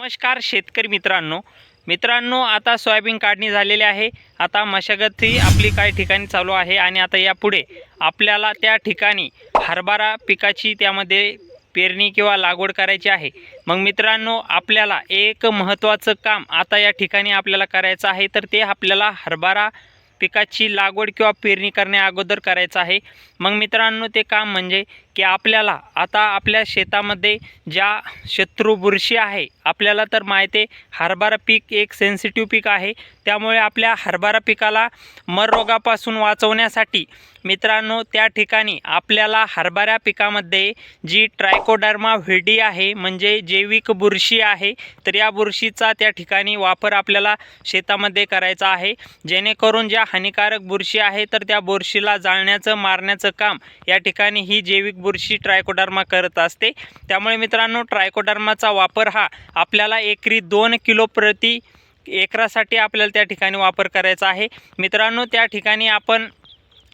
नमस्कार शेतकरी मित्रांनो आता सोयाबीन काढणी झालेली आहे। आता मशागती आपली काही ठिकाणी चालू आहे आणि आता यापुढे आपल्याला त्या ठिकाणी हरभरा पिकाची त्यामध्ये पेरणी किंवा लागवड करायची आहे। मग मित्रांनो आपल्याला एक महत्त्वाचं काम आता या ठिकाणी आपल्याला करायचं आहे, तर ते आपल्याला हरभरा पिकाची लागवड किंवा पेरणी करण्या अगोदर करायचं आहे। मग मित्रांनो ते काम म्हणजे की आपल्याला आता आपल्या शेतामध्ये ज्या शत्रु बुरशी आहे, आपल्याला तर माहिती आहे हरभरा पीक एक सेन्सिटिव्ह पीक आहे, त्यामुळे आपल्या हरभरा पिकाला मर रोगापासून वाचवण्यासाठी मित्रांनो त्या ठिकाणी आपल्याला हरभरा पिकामध्ये जी ट्रायकोडर्मा व्हिडी आहे म्हणजे जैविक बुरशी आहे, तर या बुरशीचा त्या ठिकाणी वापर आपल्याला शेतामध्ये करायचा आहे, जेणेकरून ज्या हानिकारक बुरशी आहे तर त्या बुरशीला जाळण्याचं मारण्याचं काम या ठिकाणी ही जैविक बुरशी ट्रायकोडर्मा करत असते। त्यामुळे मित्रांनो ट्रायकोडर्माचा वापर हा आपल्याला एकरी 2 किलो प्रति एकरासाठी आपल्याला त्या ठिकाणी वापर करायचा आहे। मित्रांनो त्या ठिकाणी आपण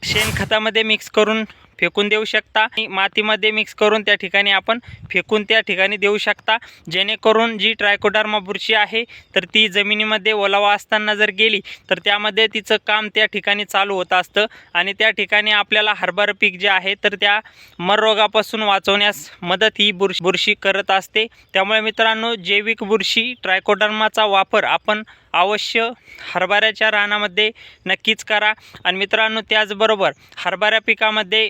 शेणखतामध्ये मिक्स करून फेकून देऊ शकता, मातीमध्ये मिक्स करून त्या ठिकाणी आपण फेकून त्या ठिकाणी देऊ शकता, जेणेकरून जी ट्रायकोडर्मा बुरशी आहे तर ती जमिनीमध्ये ओलावा असताना जर गेली तर त्यामध्ये तिचं काम त्या ठिकाणी चालू होत असतं आणि त्या ठिकाणी आपल्याला हरभरा पीक जे आहे तर त्या मर रोगापासून वाचवण्यास मदत ही बुरशी करत असते। त्यामुळे मित्रांनो जैविक बुरशी ट्रायकोडर्माचा वापर आपण अवश्य हरभऱ्याच्या रानामध्ये नक्कीच करा। आणि मित्रांनो त्याचबरोबर हरभरा पिकामध्ये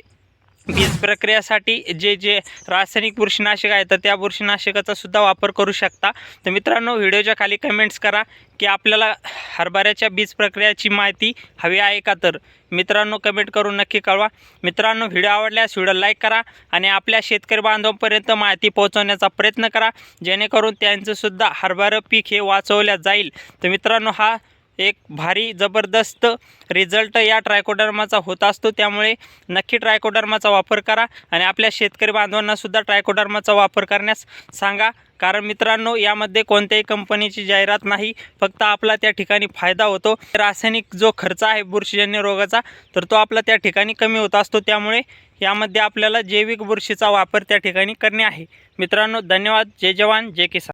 बीज प्रक्रियेसाठी जे रासायनिक बुरशीनाशक आहे तर त्या बुरशीनाशकाचा सुद्धा वापर करू शकता। तर मित्रांनो व्हिडिओच्या खाली कमेंट्स करा की आपल्याला हरभऱ्याच्या बीज प्रक्रियेची माहिती हवी आहे का, तर मित्रांनो कमेंट करून नक्की कळवा। मित्रांनो व्हिडिओ आवडल्यास व्हिडिओ लाईक करा आणि आपल्या शेतकरी बांधवांपर्यंत माहिती पोहोचवण्याचा प्रयत्न करा, जेणेकरून त्यांचं सुद्धा हरभरा पीक हे वाचवल्या जाईल। तर मित्रांनो हा एक भारी जबरदस्त रिझल्ट या ट्रायकोडर्माचा होत असतो, त्यामुळे नक्की ट्रायकोडर्माचा वापर करा आणि आपल्या शेतकरी बांधवांना सुद्धा ट्रायकोडर्माचा वापर करण्यास सांगा। कारण मित्रांनो यामध्ये कोणत्याही कंपनीची जाहिरात नाही, फक्त आपला त्या ठिकाणी फायदा होतो। रासायनिक जो खर्च आहे बुरशीजन्य रोगाचा तर तो आपला त्या ठिकाणी कमी होत असतो, त्यामुळे यामध्ये आपल्याला जैविक बुरशीचा वापर त्या ठिकाणी करणे आहे। मित्रांनो धन्यवाद। जय जवान जय किसान।